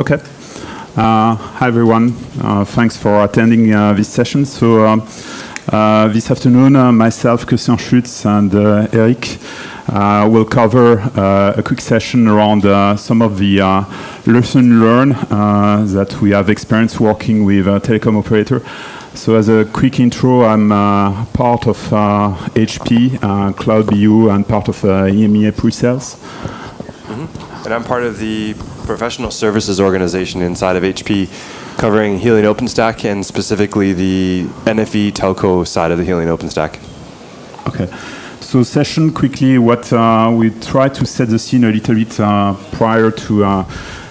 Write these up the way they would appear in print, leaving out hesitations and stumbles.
Okay. Hi everyone. Thanks for attending this session. So this afternoon, myself, Christian Schutz, and Eric will cover a quick session around some of the lessons learned that we have experienced working with Telecom Operator. So as a quick intro, I'm part of HP, Cloud BU, and part of EMEA pre-sales. And I'm part of the professional services organization inside of HP, covering Hewlett OpenStack and specifically the NFV telco side of the Hewlett OpenStack. Okay. So session quickly, what we try to set the scene a little bit prior to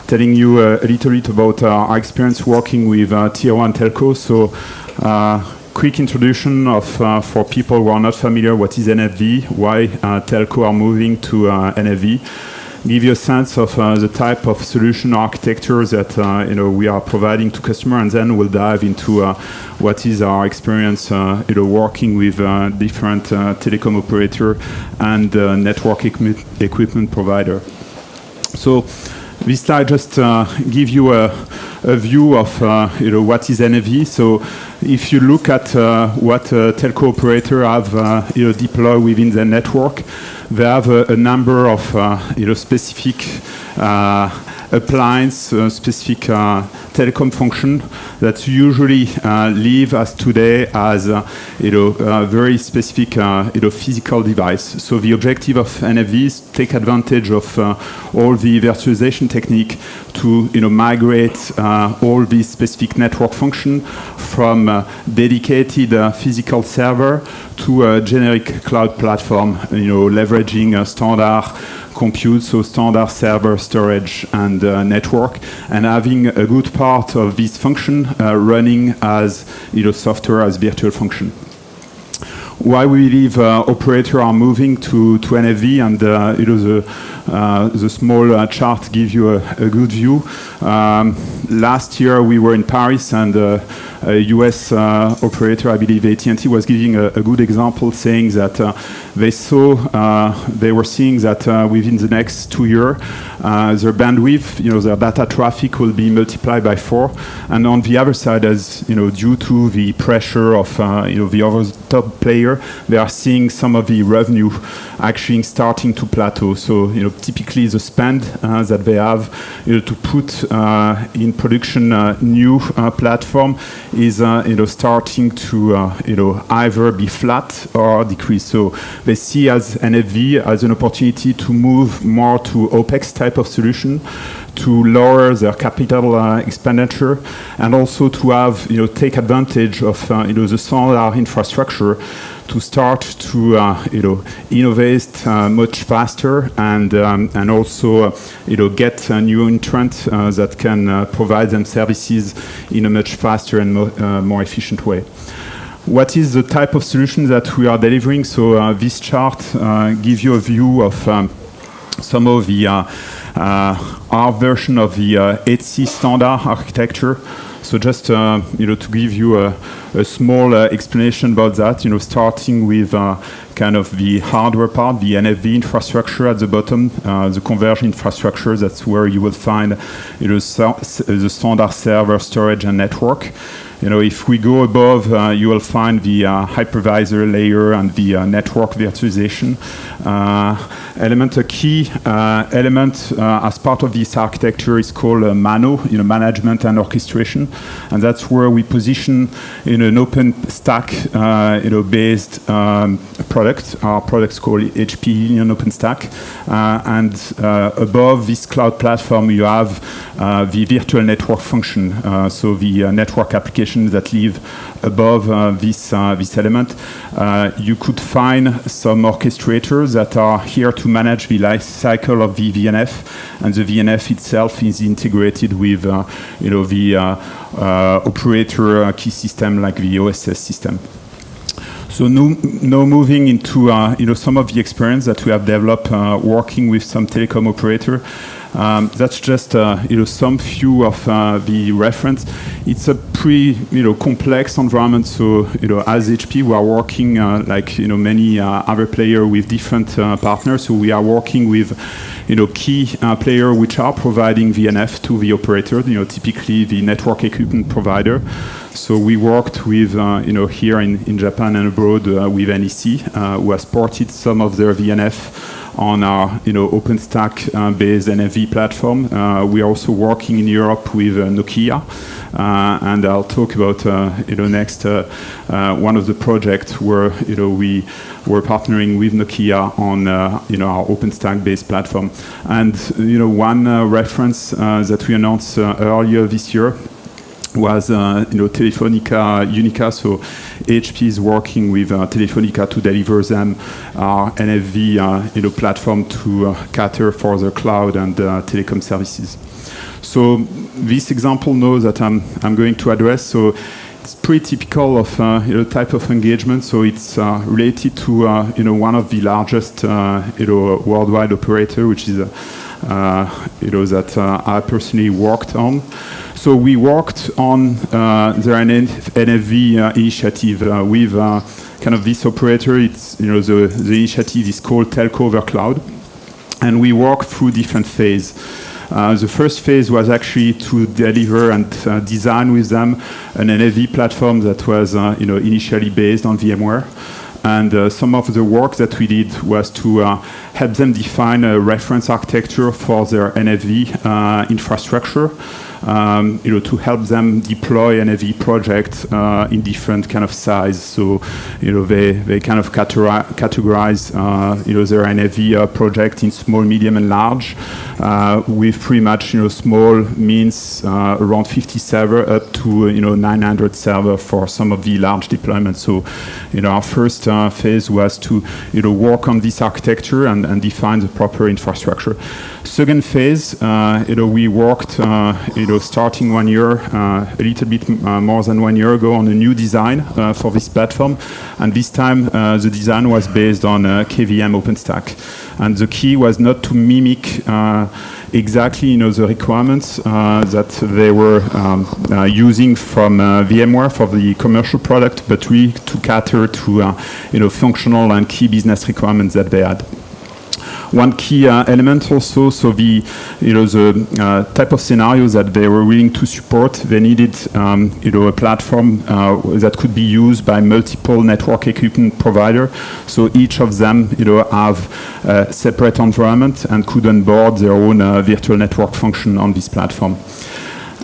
telling you a little bit about our experience working with Tier 1 telco. So quick introduction of for people who are not familiar, what is NFV, why telco are moving to NFV. Give you a sense of the type of solution architecture that we are providing to customer, and then we'll dive into what is our experience working with different telecom operator and network equipment provider. So this slide just give you a view of what is NFV. So if you look at what telco operator have deployed within the network, they have a number of specific appliance, specific telecom function that usually live as today as a very specific physical device. So the objective of NFV is take advantage of all the virtualization technique to migrate all these specific network function from dedicated physical server to a generic cloud platform, leveraging standard compute, so standard server, storage, and network, and having a good part of this function running as software as virtual function. Why we believe operators are moving to NFV, and the small chart gives you a good view. Last year we were in Paris, and a US operator, I believe AT&T, was giving a good example, saying that they were seeing that within the next 2 years, their bandwidth, their data traffic will be multiplied by 4, and on the other side, as due to the pressure of the over-the-top player, they are seeing some of the revenue actually starting to plateau. So typically the spend that they have to put in production new platform is starting to either be flat or decrease. So they see as NFV as an opportunity to move more to OPEX type of solution, to lower their capital expenditure, and also to have take advantage of the standard infrastructure to start to innovate much faster, and also get a new entrant that can provide them services in a much faster and more efficient way. What is the type of solution that we are delivering? So this chart gives you a view of some of the our version of the HC standard architecture. So just to give you a small explanation about that, starting with kind of the hardware part, the NFV infrastructure at the bottom, the converged infrastructure. That's where you will find the standard server, storage, and network. If we go above, you will find the hypervisor layer and the network virtualization element. A key element as part of this architecture is called MANO, management and orchestration, and that's where we position in an OpenStack based product. Our product's called HP and OpenStack, and above this cloud platform, you have the virtual network function, so the network application that live above this element. You could find some orchestrators that are here to manage the life cycle of the VNF, and the VNF itself is integrated with the operator key system like the OSS system. So now moving into some of the experience that we have developed working with some telecom operator. That's just some few of the reference. It's a pretty complex environment. So as HP, we are working like many other players with different partners. So we are working with key players which are providing VNF to the operator, typically the network equipment provider. So we worked with, here in Japan and abroad with NEC, who has ported some of their VNF on our, OpenStack-based NFV platform. We are also working in Europe with Nokia, and I'll talk about, next one of the projects where, we were partnering with Nokia on, our OpenStack-based platform. And, one reference that we announced earlier this year was Telefonica Unica. So HP is working with Telefonica to deliver them our NFV platform to cater for the cloud and telecom services. So this example knows that I'm going to address. So it's pretty typical of type of engagement. So it's related to one of the largest worldwide operator, which is that I personally worked on. So we worked on their NFV initiative with kind of this operator. It's the initiative is called Telco over Cloud, and we worked through different phases. The first phase was actually to deliver and design with them an NFV platform that was initially based on VMware. And some of the work that we did was to help them define a reference architecture for their NFV infrastructure, to help them deploy NFV projects in different kind of size. So, they kind of categorize, their NFV project in small, medium, and large, with pretty much, small means around 50 server up to, 900 server for some of the large deployments. So, our first phase was to, work on this architecture and define the proper infrastructure. Second phase, we worked, starting 1 year, a little bit more than 1 year ago, on a new design for this platform. And this time, the design was based on KVM OpenStack. And the key was not to mimic exactly, the requirements that they were using from VMware for the commercial product, but really to cater to, functional and key business requirements that they had. One key element also, so the type of scenarios that they were willing to support, they needed a platform that could be used by multiple network equipment provider. So each of them have a separate environment and could onboard their own virtual network function on this platform.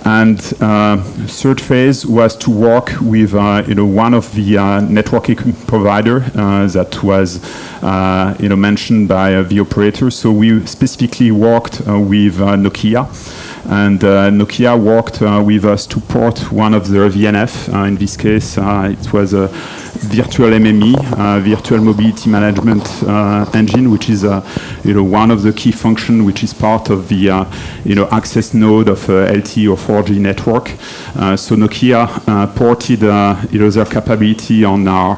And third phase was to work with one of the network equipment provider that was mentioned by the operator. So we specifically worked with Nokia, and Nokia worked with us to port one of their VNF. In this case, it was a virtual MME, virtual mobility management engine, which is one of the key functions, which is part of the access node of LTE or 4G network. So Nokia ported their capability on our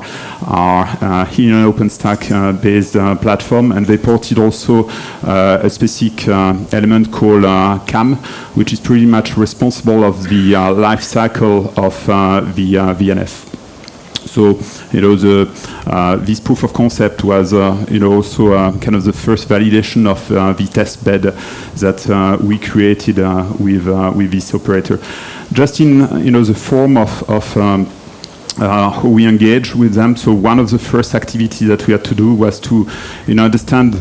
Hewlett OpenStack based platform, and they ported also a specific element called CAM, which is pretty much responsible of the life cycle of the VNF. So, this proof of concept was, also kind of the first validation of the test bed that we created with this operator. Just in, the form of how we engage with them. So one of the first activities that we had to do was to, understand,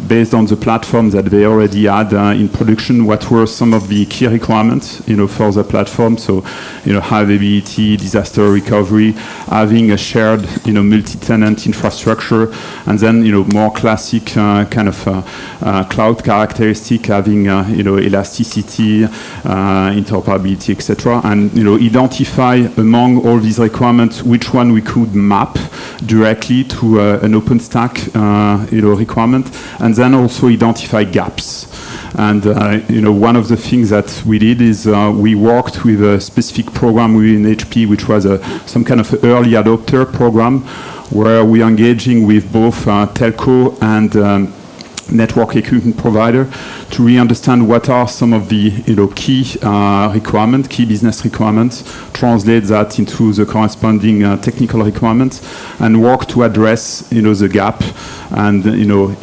based on the platform that they already had in production, what were some of the key requirements, for the platform. So, high availability, disaster recovery, having a shared, multi-tenant infrastructure, and then, more classic kind of cloud characteristic, having, elasticity, interoperability, etc. And, identify among all these requirements which one we could map directly to an OpenStack requirement, and then also identify gaps. And one of the things that we did is we worked with a specific program within HP, which was some kind of early adopter program, where we are engaging with both telco and network equipment provider to really understand what are some of the key requirements, key business requirements, translate that into the corresponding technical requirements, and work to address the gap and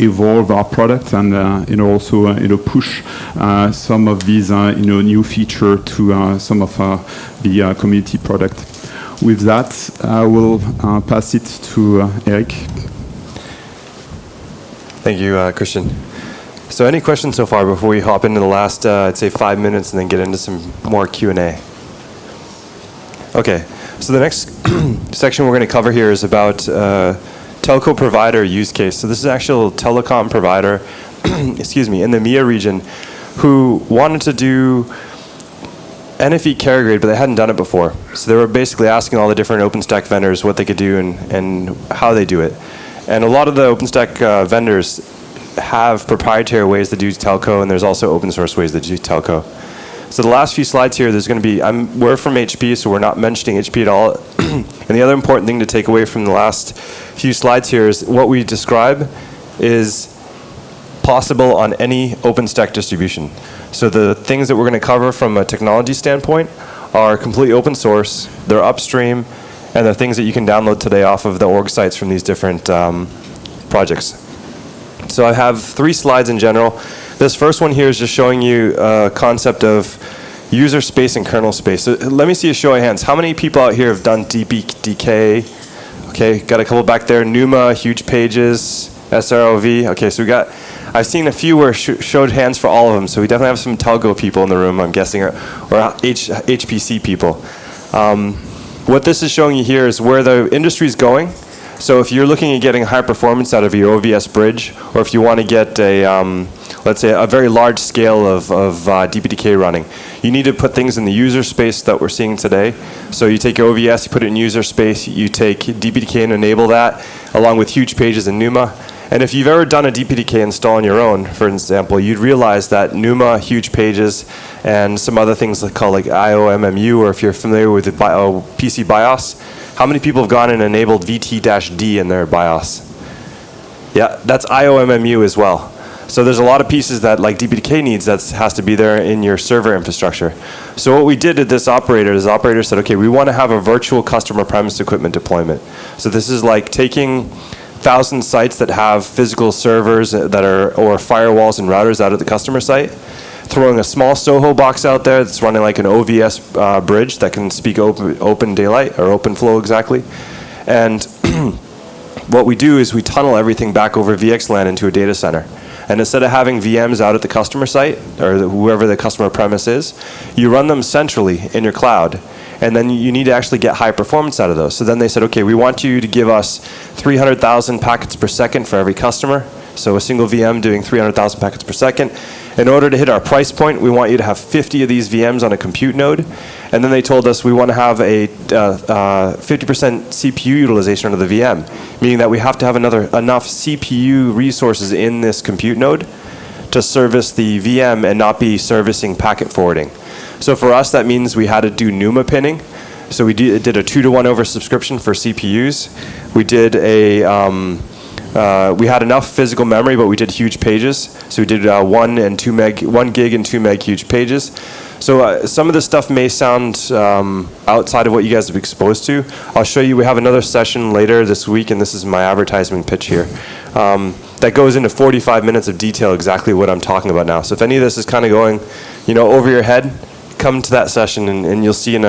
evolve our product and also push some of these new feature to some of the community product. With that, I will pass it to Eric. Thank you, Christian. So any questions so far before we hop into the last, I'd say 5 minutes and then get into some more Q&A? Okay, so the next section we're going to cover here is about telco provider use case. So this is actual telecom provider, excuse me, in the EMEA region who wanted to do NFV Caregrade, but they hadn't done it before. So they were basically asking all the different OpenStack vendors what they could do and how they do it. And a lot of the OpenStack vendors have proprietary ways to do telco, and there's also open source ways to do telco. So the last few slides here, there's going to be, we're from HP, so we're not mentioning HP at all. And the other important thing to take away from the last few slides here is what we describe is possible on any OpenStack distribution. So the things that we're going to cover from a technology standpoint are completely open source, they're upstream, and they're things that you can download today off of the org sites from these different projects. So I have 3 slides in general. This first one here is just showing you a concept of user space and kernel space. So let me see a show of hands. How many people out here have done DPDK? Okay, got a couple back there. Numa, Huge Pages, SROV. Okay, so I've seen a few where showed hands for all of them. So we definitely have some telco people in the room, I'm guessing, or HPC people. What this is showing you here is where the industry is going. So if you're looking at getting high performance out of your OVS bridge, or if you want to get let's say a very large scale of DPDK running, you need to put things in the user space that we're seeing today. So you take your OVS, you put it in user space, you take DPDK and enable that, along with Huge Pages and Numa. And if you've ever done a DPDK install on your own, for example, you'd realize that Numa, Huge Pages, and some other things called like IOMMU, or if you're familiar with the PC BIOS, how many people have gone and enabled VT-D in their BIOS? Yeah, that's IOMMU as well. So there's a lot of pieces that like DPDK needs that has to be there in your server infrastructure. So what we did at this operator is the operator said, okay, we want to have a virtual customer premise equipment deployment. So this is like taking 1,000 sites that have physical servers that are, or firewalls and routers out at the customer site, throwing a small Soho box out there that's running like an OVS bridge that can speak open daylight or open flow exactly. And what we do is we tunnel everything back over VXLAN into a data center. And instead of having VMs out at the customer site, or whoever the customer premise is, you run them centrally in your cloud. And then you need to actually get high performance out of those. So then they said, okay, we want you to give us 300,000 packets per second for every customer. So a single VM doing 300,000 packets per second. In order to hit our price point, we want you to have 50 of these VMs on a compute node. And then they told us we want to have a 50% CPU utilization under the VM, meaning that we have to have enough CPU resources in this compute node to service the VM and not be servicing packet forwarding. So for us, that means we had to do Numa pinning. So we did a 2-to-1 oversubscription for CPUs. We did we had enough physical memory, but we did Huge Pages. So we did 1 gig and 2 meg Huge Pages. So some of this stuff may sound outside of what you guys have exposed to. I'll show you, we have another session later this week, and this is my advertisement pitch here. That goes into 45 minutes of detail exactly what I'm talking about now. So if any of this is kind of going, over your head, come to that session and you'll see in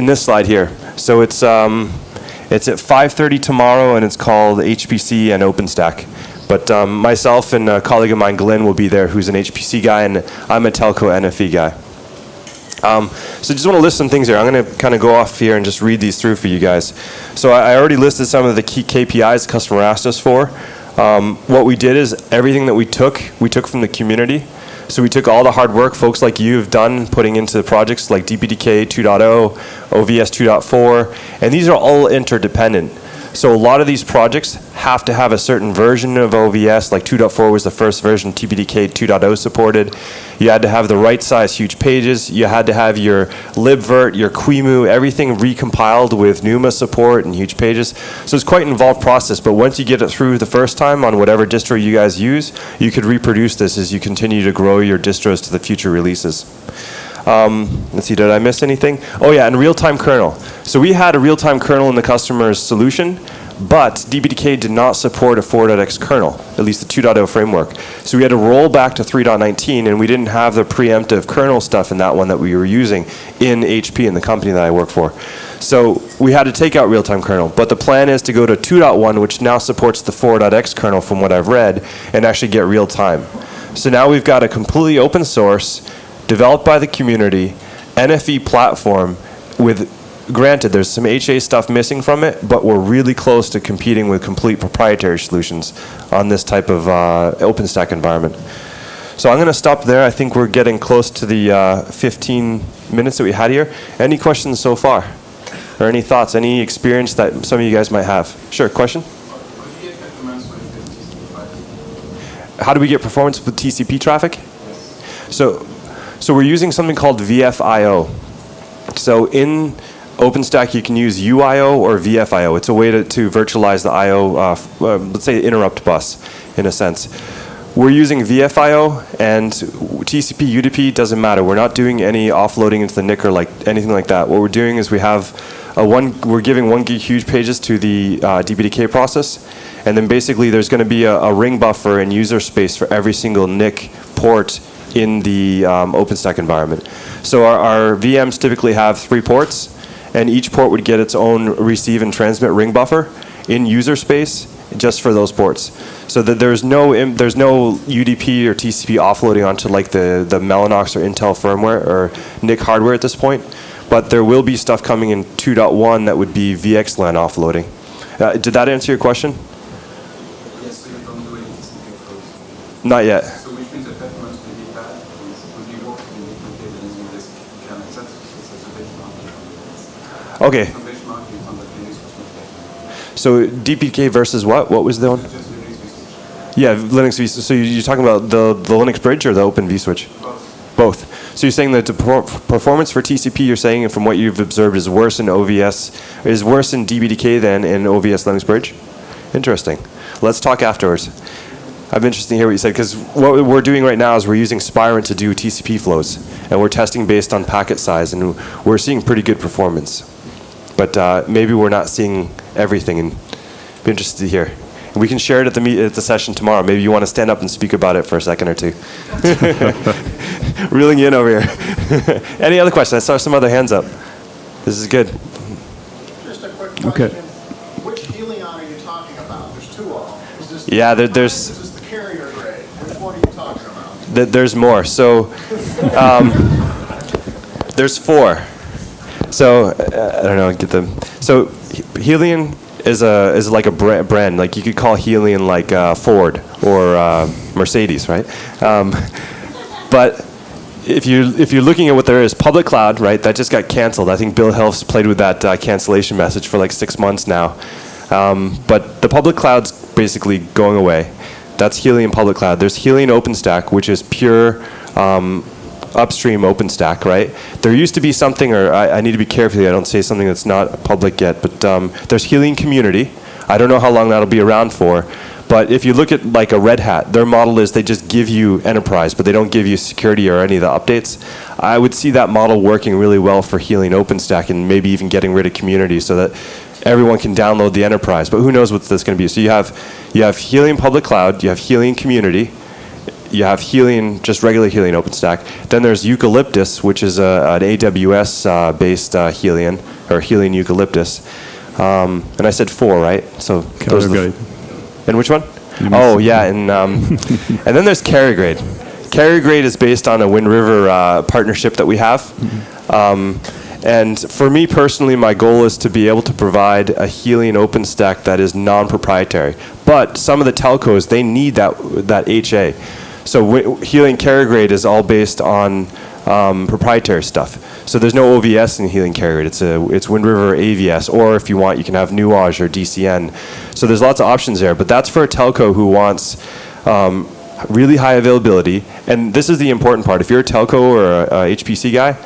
this slide here. So it's at 5:30 tomorrow, and it's called HPC and OpenStack. But myself and a colleague of mine, Glenn, will be there, who's an HPC guy, and I'm a telco NFV guy. So just want to list some things here. I'm going to kind of go off here and just read these through for you guys. So I already listed some of the key KPIs the customer asked us for. What we did is everything that we took from the community. So we took all the hard work folks like you have done putting into projects like DPDK 2.0, OVS 2.4, and these are all interdependent. So a lot of these projects have to have a certain version of OVS, like 2.4 was the first version, TPDK 2.0 supported. You had to have the right size huge pages. You had to have your libvirt, your QEMU, everything recompiled with NUMA support and huge pages. So it's quite an involved process, but once you get it through the first time on whatever distro you guys use, you could reproduce this as you continue to grow your distros to the future releases. Let's see, did I miss anything? Oh yeah, and real-time kernel. So we had a real-time kernel in the customer's solution, but DPDK did not support a 4.x kernel, at least the 2.0 framework. So we had to roll back to 3.19, and we didn't have the preemptive kernel stuff in that one that we were using in HP, in the company that I work for. So we had to take out real-time kernel, but the plan is to go to 2.1, which now supports the 4.x kernel from what I've read, and actually get real-time. So now we've got a completely open source, developed by the community, NFV platform with, granted, there's some HA stuff missing from it, but we're really close to competing with complete proprietary solutions on this type of OpenStack environment. So I'm going to stop there. I think we're getting close to the 15 minutes that we had here. Any questions so far? Or any thoughts, any experience that some of you guys might have? Sure, question? How do we get performance with TCP traffic? So we're using something called VFIO. So in OpenStack, you can use UIO or VFIO. It's a way to virtualize the IO, let's say interrupt bus, in a sense. We're using VFIO, and TCP, UDP doesn't matter. We're not doing any offloading into the NIC or like anything like that. What we're doing is we're giving 1 gig huge pages to the DPDK process, and then basically there's going to be a ring buffer and user space for every single NIC port in the OpenStack environment. So our VMs typically have 3 ports, and each port would get its own receive and transmit ring buffer in user space just for those ports. So that there's no UDP or TCP offloading onto like the Mellanox or Intel firmware or NIC hardware at this point, but there will be stuff coming in 2.1 that would be VXLAN offloading. Did that answer your question? Yes, so you don't do any TCP flows. Not yet. So which means that performance will be bad, will be worse than the cables in this kind of sense. It's a benchmark. Okay. Some benchmark on the Linux perspective. So DPK versus what? What was the one? Just Linux vSwitch. Yeah, Linux vSwitch. So you're talking about the Linux bridge or the Open vSwitch? Both. So you're saying that the performance for TCP, you're saying, from what you've observed, is worse in OVS, is worse in DPDK than in OVS Linux Bridge? Interesting. Let's talk afterwards. I'm interested to hear what you said, because what we're doing right now is we're using Spirent to do TCP flows, and we're testing based on packet size, and we're seeing pretty good performance. But maybe we're not seeing everything, and be interested to hear. We can share it at the session tomorrow. Maybe you want to stand up and speak about it for a second or two. Reeling you in over here. Any other questions? I saw some other hands up. This is good. Just a quick question. Okay. Which Helion are you talking about? There's 2 of them. Is this Yeah, this there's is the Caregrade. Which one are you talking about? there's more. So there's 4. So I don't know. Get them. So Helion is like a brand. Like you could call Helion like Ford or Mercedes, right? But if you're looking at what there is, public cloud, right? That just got canceled. I think Bill Helf's played with that cancellation message for like 6 months now. But the public cloud's basically going away. That's Helion public cloud. There's Helion OpenStack, which is pure upstream OpenStack, right? There used to be something, or I need to be careful here, I don't say something that's not public yet, but there's Helion Community. I don't know how long that'll be around for, but if you look at like a Red Hat, their model is they just give you enterprise, but they don't give you security or any of the updates. I would see that model working really well for Helion OpenStack and maybe even getting rid of community so that everyone can download the enterprise, but who knows what that's going to be. So you have Helion Public Cloud, you have Helion Community, you have Helion, just regular Helion OpenStack. Then there's Eucalyptus, which is an AWS-based Helion, or Helion Eucalyptus. And I said 4, right? So those are and which one? Oh, yeah, and and then there's Caregrade. Caregrade is based on a Wind River partnership that we have. And for me personally, my goal is to be able to provide a Helion OpenStack that is non-proprietary. But some of the telcos, they need that HA. So Helion Caregrade is all based on proprietary stuff. So there's no OVS in Healing Caregrade. It's Wind River AVS, or if you want, you can have Nuage or DCN. So there's lots of options there, but that's for a telco who wants really high availability. And this is the important part. If you're a telco or a HPC guy,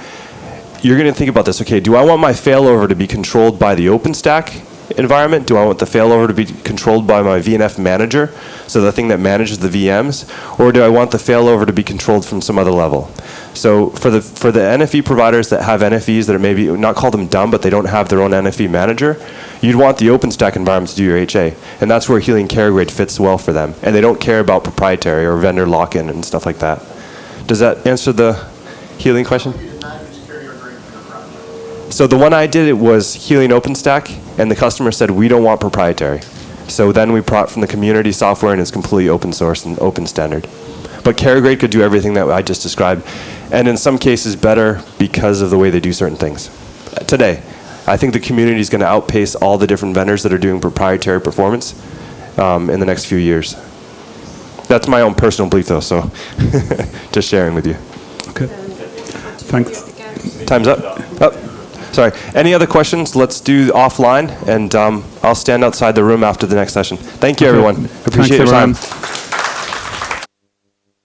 you're going to think about this. Okay, do I want my failover to be controlled by the OpenStack environment? Do I want the failover to be controlled by my VNF manager, so the thing that manages the VMs, or do I want the failover to be controlled from some other level? So for the NFV providers that have NFVs that are maybe, not call them dumb, but they don't have their own NFV manager, you'd want the OpenStack environment to do your HA, and that's where Healing Caregrade fits well for them, and they don't care about proprietary or vendor lock-in and stuff like that. Does that answer the Healing question? So the one I did, it was Healing OpenStack, and the customer said, we don't want proprietary. So then we brought from the community software, and it's completely open source and open standard. But Caregrade could do everything that I just described, and in some cases better because of the way they do certain things. Today, I think the community is going to outpace all the different vendors that are doing proprietary performance in the next few years. That's my own personal belief, though, so just sharing with you. Okay. Thanks. Time's up. Oh. Sorry. Any other questions? Let's do offline, and I'll stand outside the room after the next session. Thank you, everyone. Appreciate your time.